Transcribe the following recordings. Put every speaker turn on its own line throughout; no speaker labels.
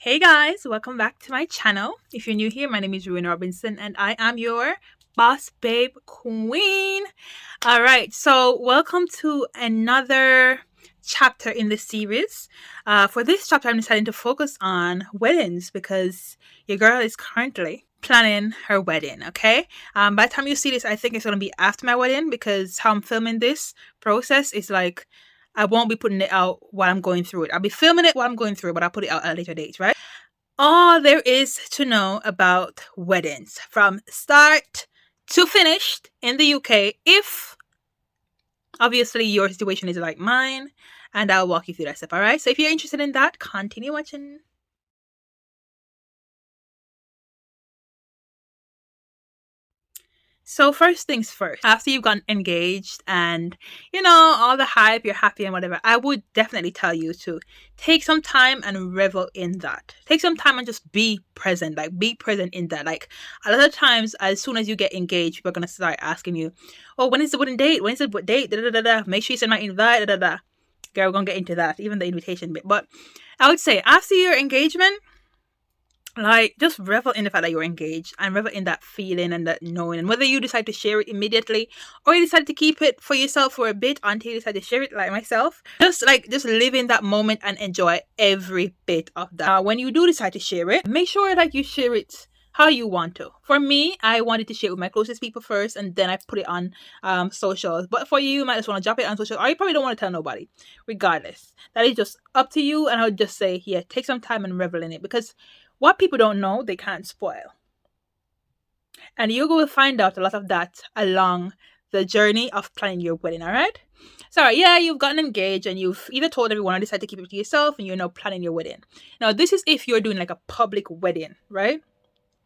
Hey guys, welcome back to my channel. If you're new here, my name is Robinson and I am your boss babe queen. All right, so welcome to another chapter in this series. For this chapter, I'm deciding to focus on weddings because your girl is currently planning her wedding. Okay, by the time you see this, I think it's gonna be after my wedding because how I'm filming this process is like I won't be putting it out while I'm going through it. I'll be filming it while I'm going through it, but I'll put it out at a later date, right? All there is to know about weddings from start to finished in the UK, if obviously your situation is like mine, and I'll walk you through that step. All right, so if you're interested in that, continue watching. So first things first, after you've gotten engaged and all the hype, you're happy and whatever, I would definitely tell you to take some time and revel in that. Take some time and just be present, like be present in that. Like a lot of times, as soon as you get engaged, people are gonna start asking you, "Oh, when is the wedding date? When is the date? Da da da da. Make sure you send my invite. Da da da." Girl, we're gonna get into that, even the invitation bit. But I would say after your engagement, like just revel in the fact that you're engaged and revel in that feeling and that knowing, and whether you decide to share it immediately or you decide to keep it for yourself for a bit until you decide to share it, like myself, just live in that moment and enjoy every bit of that. When you do decide to share it, make sure that you share it how you want to. For me, I wanted to share it with my closest people first, and then I put it on socials. But for you, you might just want to drop it on social, or you probably don't want to tell nobody. Regardless, that is just up to you. And I would just say, yeah, take some time and revel in it, because what people don't know, they can't spoil. And you're going to find out a lot of that along the journey of planning your wedding, all right? So, yeah, you've gotten engaged and you've either told everyone or decided to keep it to yourself, and you're now planning your wedding. Now, this is if you're doing like a public wedding, right?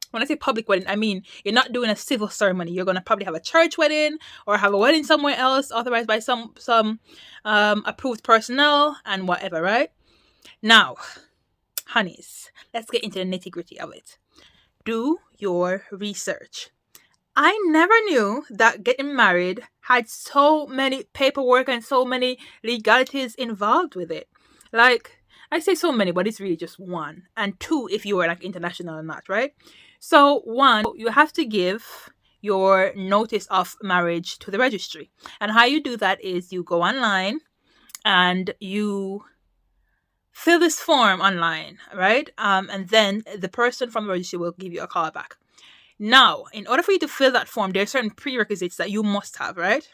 When I say public wedding, I mean you're not doing a civil ceremony. You're going to probably have a church wedding or have a wedding somewhere else authorized by some approved personnel and whatever, right? Now, honeys, let's get into the nitty-gritty of it. Do your research. I never knew that getting married had so many paperwork and so many legalities involved with it. Like, I say so many, but it's really just one. And two, if you are like international or not, right? So one, you have to give your notice of marriage to the registry. And how you do that is you go online and you fill this form online, right? And then the person from the registry will give you a call back. Now, in order for you to fill that form, there are certain prerequisites that you must have, right?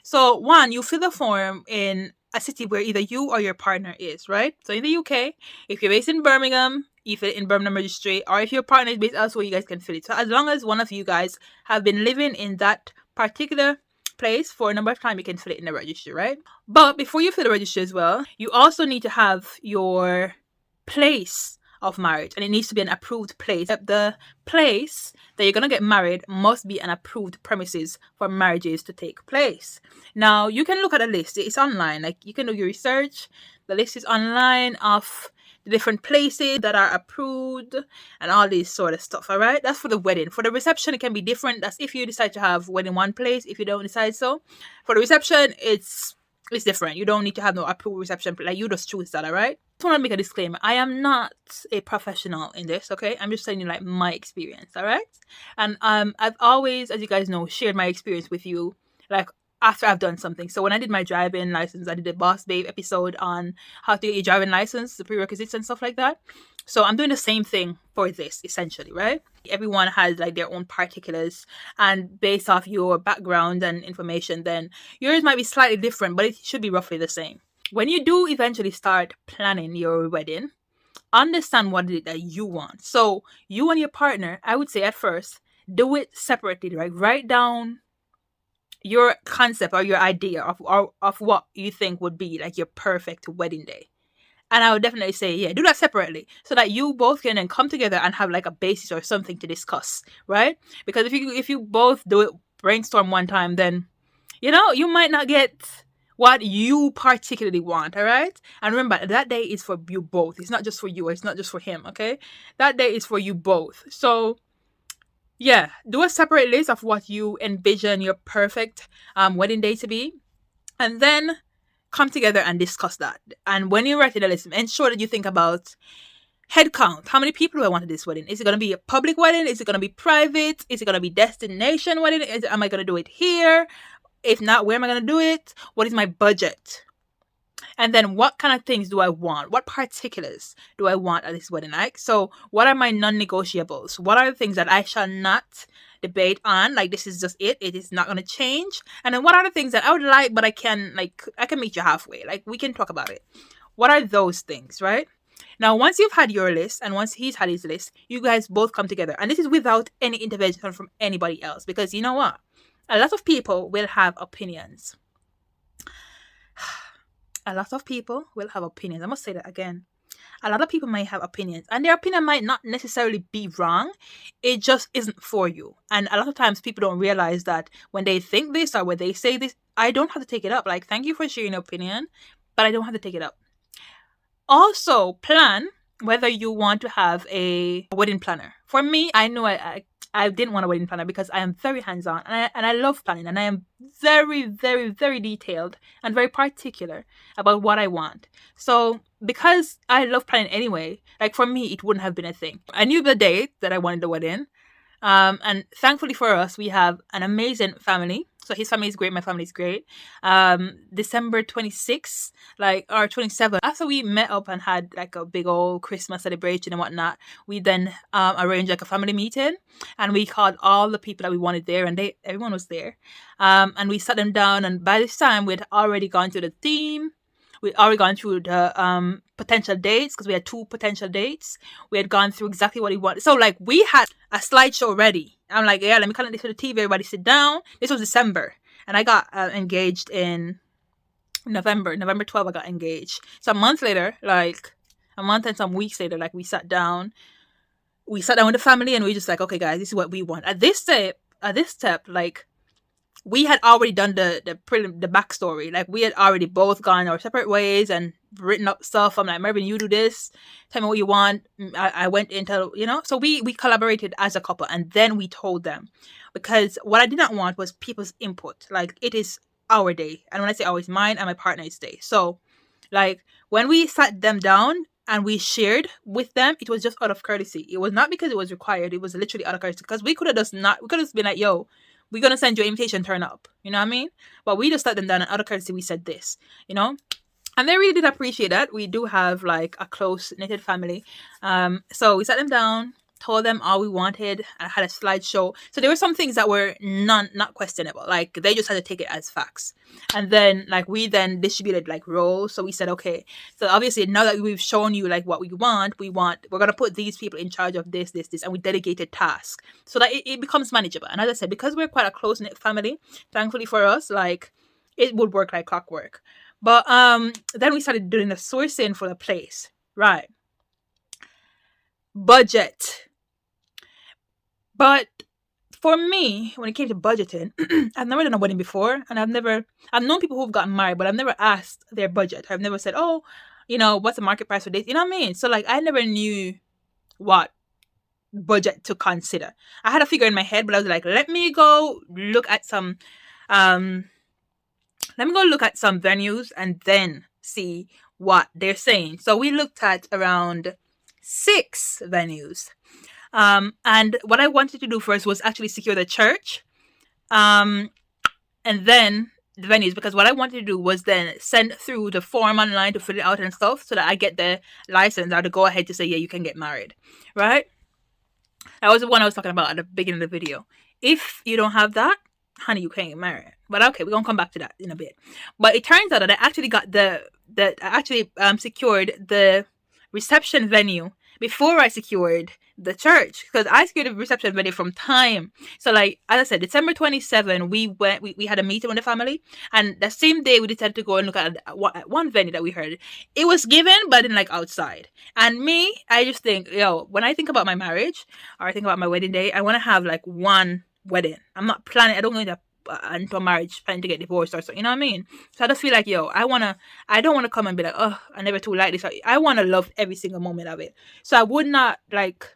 So, one, you fill the form in a city where either you or your partner is, right? So, in the UK, if you're based in Birmingham, you fill it in Birmingham Registry, or if your partner is based elsewhere, you guys can fill it. So, as long as one of you guys have been living in that particular place for a number of time, you can fill it in the registry, right? But before you fill the registry as well, you also need to have your place of marriage, and it needs to be an approved place. The place that you're gonna get married must be an approved premises for marriages to take place. Now, you can look at a list. It's online. Like, you can do your research. The list is online of the different places that are approved and all this sort of stuff. All right, that's for the wedding. For the reception, it can be different. That's if you decide to have wedding one place. If you don't decide so, for the reception, it's different. You don't need to have no approved reception. Like, you just choose that. All right. I just want to make a disclaimer. I am not a professional in this. Okay, I'm just telling you like my experience. All right. And I've always, as you guys know, shared my experience with you, like after I've done something. So when I did my driving license, I did a Boss Babe episode on how to get your driving license, the prerequisites and stuff like that. So I'm doing the same thing for this, essentially, right? Everyone has like their own particulars, and based off your background and information, then yours might be slightly different, but it should be roughly the same. When you do eventually start planning your wedding, understand what it is that you want. So you and your partner, I would say at first, do it separately, right? Write down your concept or your idea of what you think would be like your perfect wedding day. And I would definitely say, yeah, do that separately so that you both can then come together and have like a basis or something to discuss, right? Because if you both do it, brainstorm one time, then you might not get what you particularly want, all right? And remember, that day is for you both. It's not just for you, or it's not just for him, okay? That day is for you both. So yeah, do a separate list of what you envision your perfect wedding day to be, and then come together and discuss that. And when you're writing the list, ensure that you think about Head count. How many people do I want at this wedding? Is it going to be a public wedding? Is it going to be private? Is it going to be destination wedding? Am I going to do it here? If not, where am I going to do it? What is my budget? And then what kind of things do I want? What particulars do I want at this wedding? Like, so what are my non-negotiables? What are the things that I shall not debate on? Like, this is just it. It is not going to change. And then what are the things that I would like, but I can meet you halfway. Like, we can talk about it. What are those things, right? Now, once you've had your list and once he's had his list, you guys both come together. And this is without any intervention from anybody else. Because you know what? A lot of people will have opinions. A lot of people will have opinions. I must say that again. A lot of people might have opinions. And their opinion might not necessarily be wrong. It just isn't for you. And a lot of times people don't realize that when they think this or when they say this, I don't have to take it up. Like, thank you for sharing your opinion, but I don't have to take it up. Also, plan whether you want to have a wedding planner. For me, I know I didn't want a wedding planner because I am very hands-on and I love planning, and I am very, very, very detailed and very particular about what I want. So because I love planning anyway, like for me, it wouldn't have been a thing. I knew the date that I wanted the wedding. And thankfully for us, we have an amazing family. So his family is great. My family is great. December 26th, or 27th, after we met up and had like a big old Christmas celebration and whatnot, we then arranged like a family meeting, and we called all the people that we wanted there, and everyone was there. And we sat them down, and by this time we'd already gone through the theme. We'd already gone through the potential dates, because we had 2 potential dates. We had gone through exactly what he wanted. So like we had a slideshow ready. I'm like, yeah, let me connect this to the TV. Everybody sit down. This was December. And I got engaged in November 12th. I got engaged. So a month later, like a month and some weeks later, like we sat down with the family, and we just like, okay guys, this is what we want. At this step, like we had already done the backstory. Like we had already both gone our separate ways and written up stuff. I'm like, Mervin, you do this. Tell me what you want. I went into, so we collaborated as a couple, and then we told them, because what I did not want was people's input. Like, it is our day. And when I say ours, mine and my partner's day. So like when we sat them down and we shared with them, it was just out of courtesy. It was not because it was required. It was literally out of courtesy, because we could have just been like, yo, we're going to send you an invitation, turn up. You know what I mean? But we just let them down, and out of courtesy, we said this, And they really did appreciate that. We do have like a close knitted family. So we sat them down, told them all we wanted. I had a slideshow. So there were some things that were not questionable. Like they just had to take it as facts. And then like we then distributed like roles. So we said, okay, so obviously now that we've shown you like what we're going to put these people in charge of this, and we delegated tasks so that it becomes manageable. And as I said, because we're quite a close knit family, thankfully for us, like it would work like clockwork. But then we started doing the sourcing for the place. Right. Budget. But for me, when it came to budgeting, I've never done a wedding before, and I've known people who've gotten married, but I've never asked their budget. I've never said, oh, what's the market price for this? You know what I mean? So like I never knew what budget to consider. I had a figure in my head, but I was like, let me go look at some venues and then see what they're saying. So we looked at around 6 venues. And what I wanted to do first was actually secure the church. And then the venues, because what I wanted to do was then send through the form online to fill it out and stuff, so that I get the license or to go ahead to say, yeah, you can get married. Right? That was the one I was talking about at the beginning of the video. If you don't have that, honey, you can't get married. But okay, we're gonna come back to that in a bit. But it turns out that I actually got secured the reception venue before I secured the church, because I secured the reception venue from time. So like, as I said, December 27, we had a meeting with the family, and the same day we decided to go and look at one venue that we heard. It was given, but I didn't like outside. And me, I just think, when I think about my marriage, or I think about my wedding day, I want to have like one wedding. I'm not planning, I don't go into a marriage planning to get divorced or so, you know what I mean? So I just feel like, I don't want to come and be like, oh, I never too like this. I want to love every single moment of it. So I would not like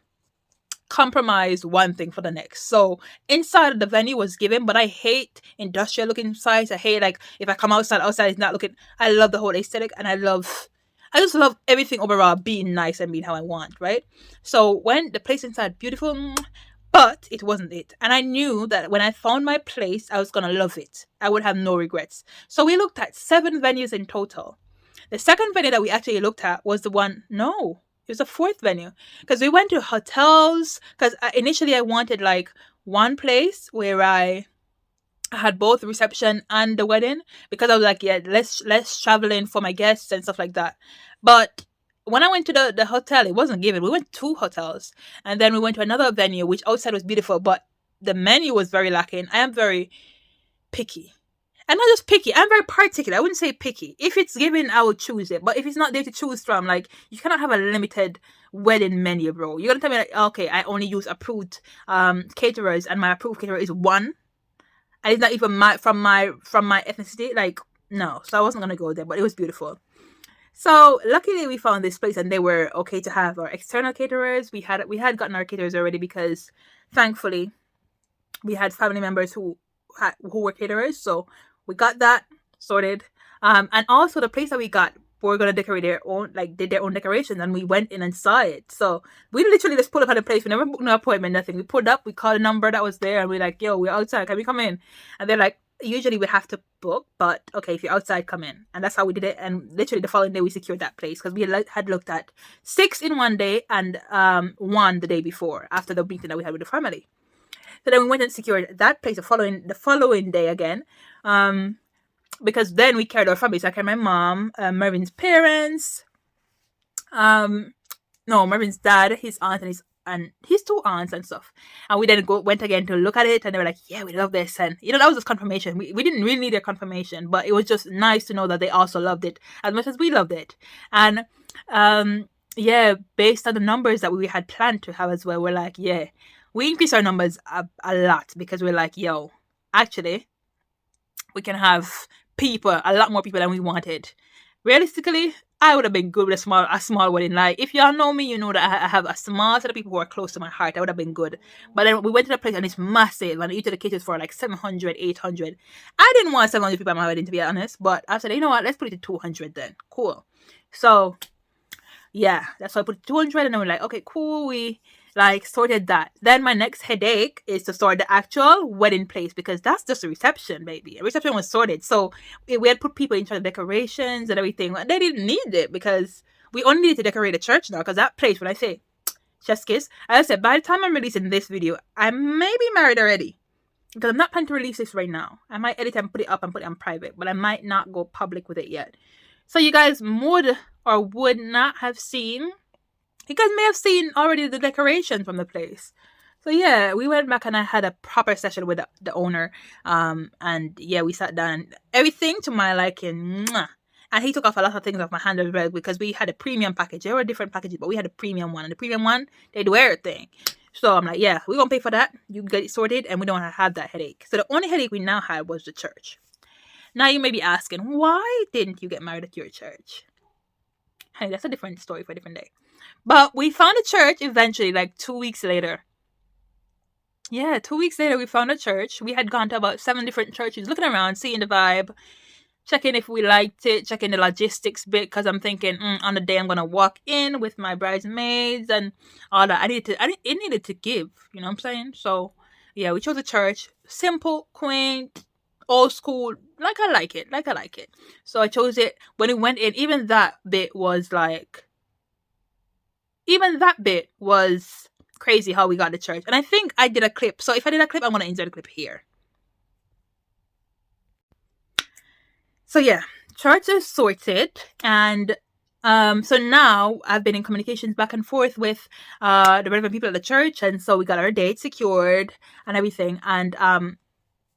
compromise one thing for the next. So inside of the venue was given, but I hate industrial looking sites. I hate like if I come outside is not looking. I love the whole aesthetic, and I love I just love everything overall being nice and being how I want, right? So when the place inside beautiful, but it wasn't it. And I knew that when I found my place, I was gonna love it. I would have no regrets. So we looked at 7 venues in total. The second venue that we actually looked at was the one, no, it was a fourth venue. Because we went to hotels, because initially I wanted like one place where I had both the reception and the wedding, because I was like, yeah, less traveling for my guests and stuff like that. But when I went to the hotel, it wasn't given. We went to 2 hotels, and then we went to another venue, which outside was beautiful, but the menu was very lacking. I am very picky. I'm not just picky, I'm very particular. I wouldn't say picky. If it's given, I would choose it. But if it's not there to choose from, like, you cannot have a limited wedding menu, bro. You're gonna tell me like, okay, I only use approved caterers, and my approved caterer is one, and it's not even from my ethnicity. Like, no. So I wasn't gonna go there, but it was beautiful. So luckily we found this place, and they were okay to have our external caterers. We had gotten our caterers already, because thankfully we had family members who were caterers, so we got that sorted. And also the place that we got, were gonna decorate their own, like, did their own decorations, and we went in and saw it. So we literally just pulled up at the place. We never booked no appointment, nothing. We pulled up, we called a number that was there, and we're like, yo, we're outside, can we come in? And they're like, usually we have to book, but okay, if you're outside, come in. And that's how we did it. And literally the following day we secured that place, because we had looked at 6 in one day and 1 the day before, after the meeting that we had with the family. So then we went and secured that place the following day again, because then we carried our family. So I carried my mom, Mervin's parents, Mervin's dad, his aunt, and his 2 aunts and stuff. And we then went again to look at it, and they were like, yeah, we love this. And that was just confirmation. We didn't really need their confirmation, but it was just nice to know that they also loved it as much as we loved it. And based on the numbers that we had planned to have as well, we're like, yeah, we increased our numbers a lot, because we're like, yo, actually, we can have a lot more people than we wanted. Realistically, I would have been good with a small wedding. Like, if y'all know me, you know that I have a small set of people who are close to my heart. I would have been good. But then we went to the place, and it's massive, and each of the caterers for like 700, 800. I didn't want 700 people at my wedding, to be honest, but I said, you know what, let's put it to 200 then. Cool. So yeah, that's why I put it to 200, and then we're like, okay, cool, we like sorted that. Then my next headache is to sort the actual wedding place, because that's just a reception, baby. A reception was sorted, so we had put people in charge of decorations and everything. They didn't need it, because we only needed to decorate the church now, because that place, when I say chef's kiss, as I said, by the time I'm releasing this video, I may be married already, because I'm not planning to release this right now. I might edit and put it up and put it on private, but I might not go public with it yet. So you guys would or would not have seen, you guys may have seen already the decoration from the place. So yeah, we went back and I had a proper session with the owner. And yeah, we sat down, and everything to my liking. Mwah. And he took off a lot of things off my hand as well, because we had a premium package. There were different packages, but we had a premium one. And the premium one, they do everything. So I'm like, yeah, we're going to pay for that. You get it sorted, and we don't have that headache. So the only headache we now had was the church. Now you may be asking, why didn't you get married at your church? Hey, that's a different story for a different day. But we found a church eventually, like 2 weeks later. Yeah, 2 weeks later, we found a church. We had gone to about 7 different churches, looking around, seeing the vibe, checking if we liked it, checking the logistics bit, because I'm thinking, on the day I'm going to walk in with my bridesmaids and all that. It needed to give, you know what I'm saying? So, yeah, we chose a church. Simple, quaint, old school, like I like it. So I chose it. When we went in, even that bit was crazy how we got the church. And I think I did a clip. So if I did a clip, I'm going to insert the clip here. So yeah, church is sorted. And so now I've been in communications back and forth with the relevant people at the church. And so we got our date secured and everything. And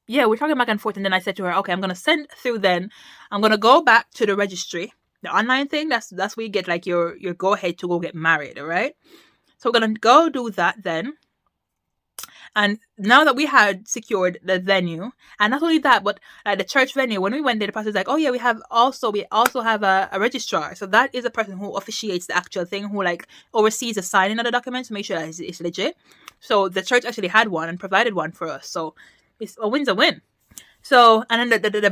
yeah, we're talking back and forth. And then I said to her, okay, I'm going to send through then. I'm going to go back to the registry. The online thing, that's where you get like your go ahead to go get married, all right? So we're going to go do that then. And now that we had secured the venue, and not only that, but like the church venue, when we went there, the pastor was like, oh yeah, we also have a registrar. So that is a person who officiates the actual thing, who like oversees the signing of the documents to make sure that it's legit. So the church actually had one and provided one for us. So a win's a win. So, and then the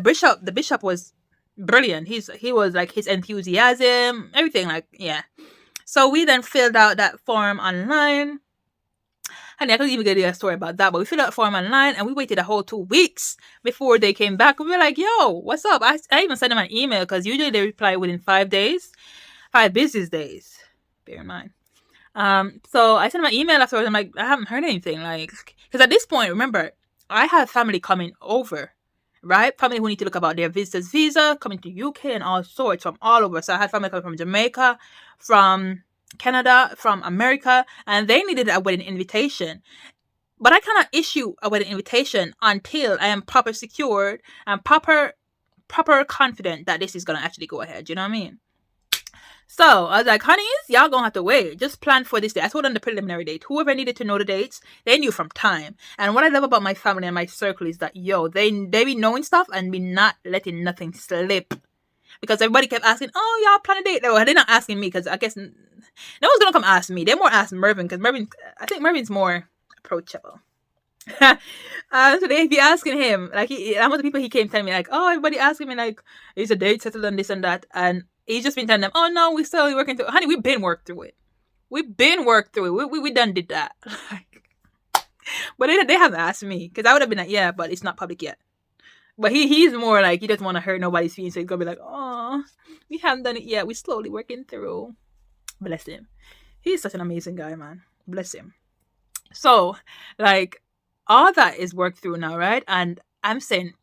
bishop was brilliant. He was like his enthusiasm, everything, like, yeah. So we then filled out that form online. And I couldn't even get you a story about that, but we filled out the form online and we waited a whole 2 weeks before they came back. We were like, yo, what's up? I even sent them an email because usually they reply within 5 days, 5 business days. Bear in mind. So I sent them an email afterwards. I'm like, I haven't heard anything. Like, because at this point, remember, I have family coming over, right? Family who need to look about their visitor's visa, coming to UK and all sorts from all over. So I had family coming from Jamaica, from Canada, from America, and they needed a wedding invitation. But I cannot issue a wedding invitation until I am proper secured and proper confident that this is gonna actually go ahead. You know what I mean? So I was like, honeys, y'all gonna have to wait. Just plan for this day. I told them the preliminary date. Whoever needed to know the dates, they knew from time. And what I love about my family and my circle is that, yo, they be knowing stuff and be not letting nothing slip. Because everybody kept asking, oh, y'all plan a date. No, they're not asking me because I guess no one's gonna come ask me. They're more asking Mervin because I think Mervin's more approachable. So they be asking him, like, some of the people he came telling me, like, oh, everybody asking me, like, is a date settled on this and that, and he's just been telling them, oh no, we still working through it. Honey, we've been worked through it. We done did that. But they haven't asked me because I would have been like, yeah, but it's not public yet. But he's more like, he doesn't want to hurt nobody's feelings, so he's gonna be like, oh, we haven't done it yet. We're slowly working through. Bless him. He's such an amazing guy, man. Bless him. So, like, all that is worked through now, right? And I'm saying,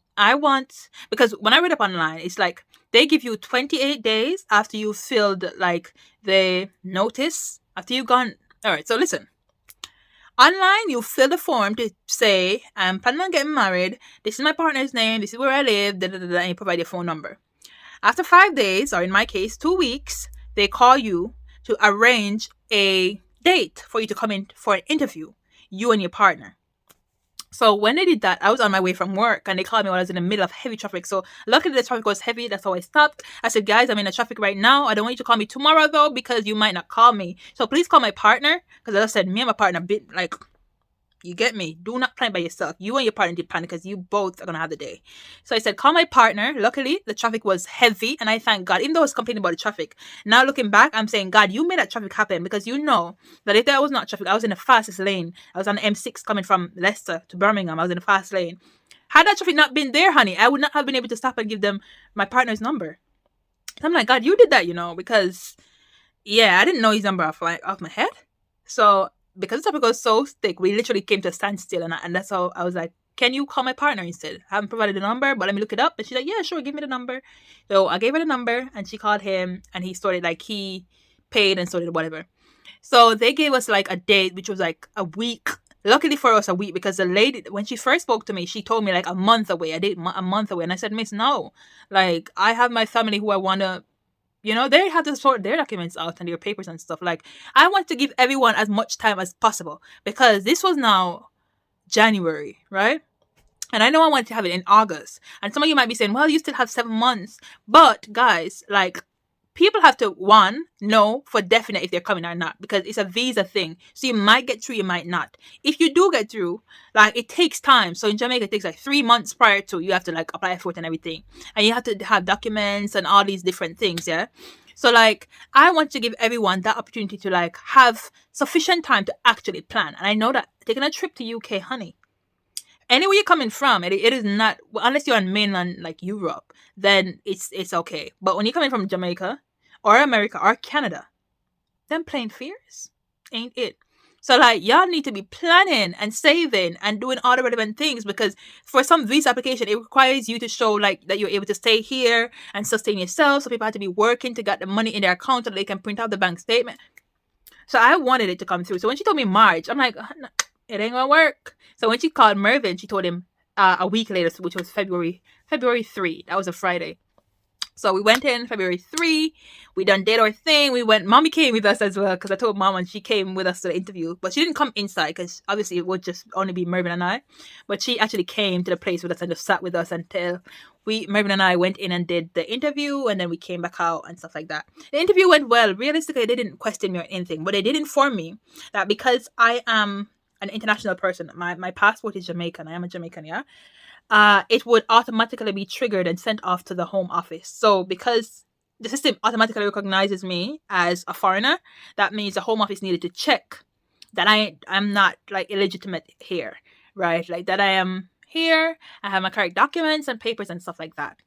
because when I read up online, it's like they give you 28 days after you filled like the notice, after you've gone. All right, so listen. Online, you fill the form to say, I'm planning on getting married. This is my partner's name. This is where I live. And you provide your phone number. After 5 days, or in my case, 2 weeks, they call you to arrange a date for you to come in for an interview, you and your partner. So when they did that, I was on my way from work and they called me while I was in the middle of heavy traffic. So luckily the traffic was heavy. That's how I stopped. I said, guys, I'm in the traffic right now. I don't want you to call me tomorrow though, because you might not call me. So please call my partner. Because as I said, me and my partner, like, you get me? Do not plan by yourself. You and your partner did plan because you both are going to have the day. So I said, call my partner. Luckily, the traffic was heavy. And I thank God, even though I was complaining about the traffic. Now looking back, I'm saying, God, you made that traffic happen. Because you know that if that was not traffic, I was in the fastest lane. I was on the M6 coming from Leicester to Birmingham. I was in the fast lane. Had that traffic not been there, honey, I would not have been able to stop and give them my partner's number. So I'm like, God, you did that, because, yeah, I didn't know his number off my head. So because the topic was so thick, we literally came to a standstill, and that's how I was like, can you call my partner instead? I haven't provided the number, but let me look it up. And she's like, yeah, sure, give me the number. So I gave her the number, and she called him, and he started, like, he paid and started whatever. So they gave us, like, a date, which was, like, a week. Luckily for us, a week, because the lady, when she first spoke to me, she told me, like, a month away. A date a month away. And I said, miss, no. Like, I have my family who I want to, they have to sort their documents out and their papers and stuff. Like, I want to give everyone as much time as possible because this was now January, right? And I know I want to have it in August. And some of you might be saying, well, you still have 7 months. But guys, like, people have to, one, know for definite if they're coming or not, because it's a visa thing. So you might get through, you might not. If you do get through, like, it takes time. So in Jamaica, it takes like 3 months prior to, you have to like apply for it and everything. And you have to have documents and all these different things, yeah? So like, I want to give everyone that opportunity to like have sufficient time to actually plan. And I know that taking a trip to UK, honey, anywhere you're coming from, it is not, unless you're on mainland like Europe, then it's okay. But when you're coming from Jamaica or America or Canada, them plain fears ain't it. So like, y'all need to be planning and saving and doing all the relevant things, because for some visa application, it requires you to show like that you're able to stay here and sustain yourself. So people have to be working to get the money in their account so that they can print out the bank statement. So I wanted it to come through. So when she told me March, I'm like, it ain't gonna work. So when she called Mervin, she told him a week later, which was February 3. That was a Friday. So we went in February 3. We done did our thing. We went. Mommy came with us as well, because I told Mom, and she came with us to the interview. But she didn't come inside because obviously it would just only be Mervin and I. But she actually came to the place with us and just sat with us until Mervin and I went in and did the interview, and then we came back out and stuff like that. The interview went well. Realistically, they didn't question me or anything, but they did inform me that because I am an international person, my passport is Jamaican. I am a Jamaican, yeah. it would automatically be triggered and sent off to the home office. So because the system automatically recognizes me as a foreigner, that means the home office needed to check that I'm not like illegitimate here, right? Like that I am here, I have my correct documents and papers and stuff like that.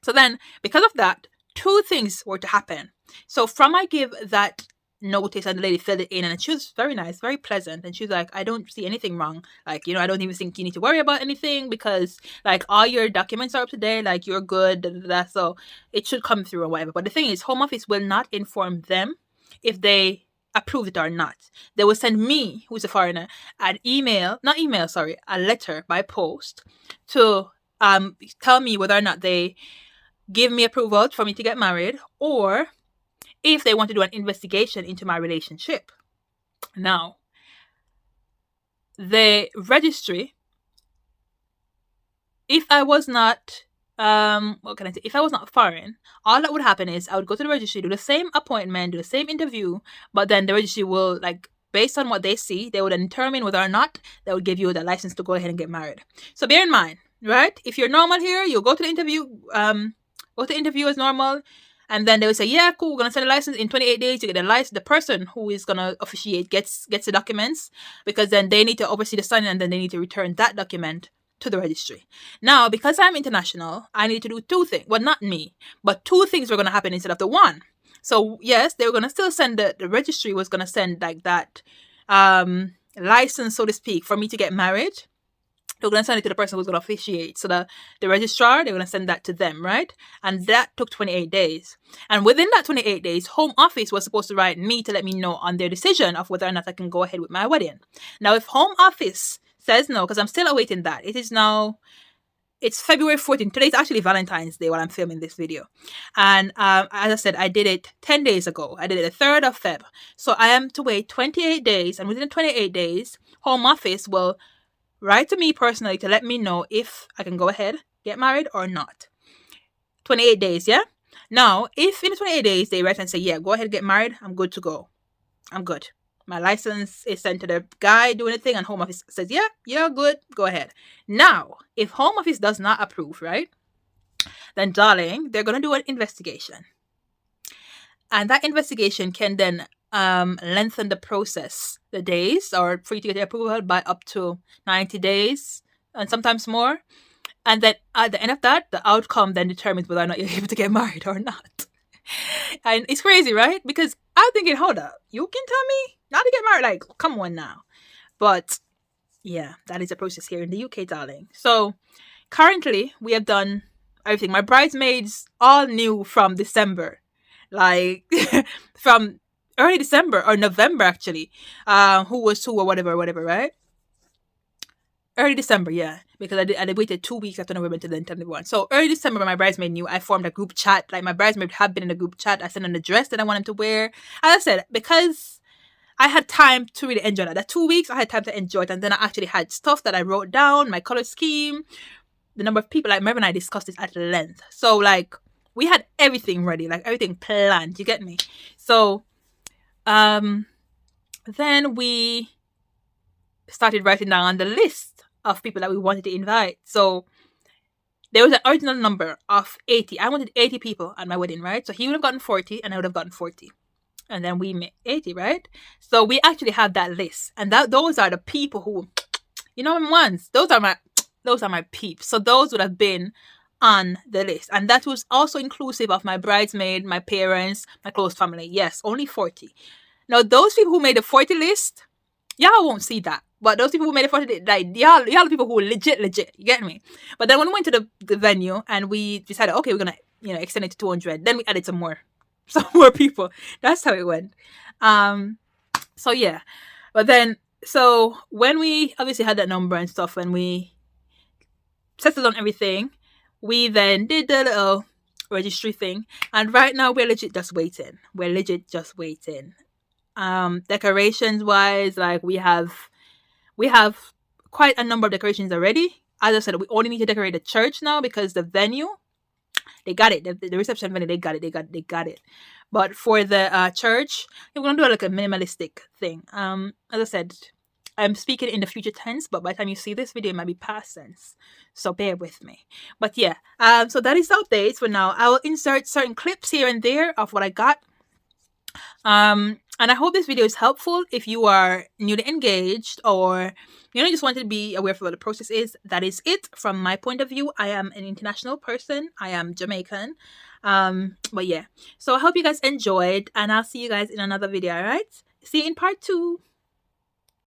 So then, because of that, two things were to happen. So from I give that notice and the lady filled it in, and she was very nice, very pleasant, and she was like, I don't see anything wrong. Like, I don't even think you need to worry about anything because like all your documents are up to date, like you're good, da, da, da, so it should come through or whatever. But the thing is, home office will not inform them if they approve it or not. They will send me, who's a foreigner, a letter by post to tell me whether or not they give me approval for me to get married, or if they want to do an investigation into my relationship. Now, the registry, if I was not, if I was not foreign, all that would happen is I would go to the registry, do the same appointment, do the same interview, but then the registry will, like, based on what they see, they would determine whether or not they would give you the license to go ahead and get married. So bear in mind, right? If you're normal here, you'll go to the interview, as normal, and then they will say, yeah, cool, we're going to send a license in 28 days. You get the license. The person who is going to officiate gets the documents, because then they need to oversee the signing, and then they need to return that document to the registry. Now, because I'm international, I need to do two things. Well, not me, but two things were going to happen instead of the one. So yes, they were going to still send the registry was going to send like that license, so to speak, for me to get married. They're going to send it to the person who's going to officiate. So the registrar, they're going to send that to them, right? And that took 28 days. And within that 28 days, Home Office was supposed to write me to let me know on their decision of whether or not I can go ahead with my wedding. Now, if Home Office says no, because I'm still awaiting that. It's February 14th. Today's actually Valentine's Day while I'm filming this video. And as I said, I did it 10 days ago. I did it the 3rd of Feb. So I am to wait 28 days. And within the 28 days, Home Office will write to me personally to let me know if I can go ahead, get married or not. 28 days, yeah? Now, if in the 28 days they write and say, yeah, go ahead, get married, I'm good to go. I'm good. My license is sent to the guy doing the thing, and Home Office says, yeah, you're good, go ahead. Now, if Home Office does not approve, right, then, darling, they're going to do an investigation. And that investigation can then lengthen the process, the days, or for you to get the approval by up to 90 days, and sometimes more. And then at the end of that, the outcome then determines whether or not you're able to get married or not. And it's crazy, right? Because I'm thinking, hold up, you can tell me not to get married? Like, come on now. But yeah, that is a process here in the UK, darling. So currently, we have done everything. My bridesmaids all knew from December, like from early December or November, actually, who was who or whatever, right? Early December, yeah, because I waited 2 weeks after November to then tell everyone. So early December, my bridesmaid knew. I formed a group chat. Like, my bridesmaid had been in a group chat. I sent them the dress that I wanted to wear. As I said, because I had time to really enjoy that. That 2 weeks, I had time to enjoy it. And then I actually had stuff that I wrote down, my color scheme, the number of people. Like, Merv and I discussed this at length. So, like, we had everything ready, like, everything planned. You get me? So, then we started writing down the list of people that we wanted to invite. So there was an original number of 80. I wanted 80 people at my wedding, right? So he would have gotten 40 and I would have gotten 40. And then we made 80, right? So we actually have that list. And those are the people who, ones. Those are my peeps. So those would have been on the list. And that was also inclusive of my bridesmaid, my parents, my close family. Yes, only 40. Now, those people who made the 40 list, y'all won't see that. But those people who made it 40, like, y'all are people who legit, you get me? But then when we went to the venue and we decided, okay, we're going to, extend it to 200, then we added some more people. That's how it went. So yeah. But then, so when we obviously had that number and stuff, when we settled on everything, we then did the little registry thing. And right now we're legit just waiting. Decorations wise, like, we have quite a number of decorations already. As I said, we only need to decorate the church now because the venue, they got it. The reception venue, they got it. But for the church, we're gonna do like a minimalistic thing. As I said, I'm speaking in the future tense, but by the time you see this video, it might be past tense. So bear with me. But yeah, so that is the updates for now. I will insert certain clips here and there of what I got. And I hope this video is helpful if you are newly engaged or just wanted to be aware of what the process is. That is it from my point of view. I am an international person. I am Jamaican. But yeah, so I hope you guys enjoyed, and I'll see you guys in another video. All right, see you in part 2.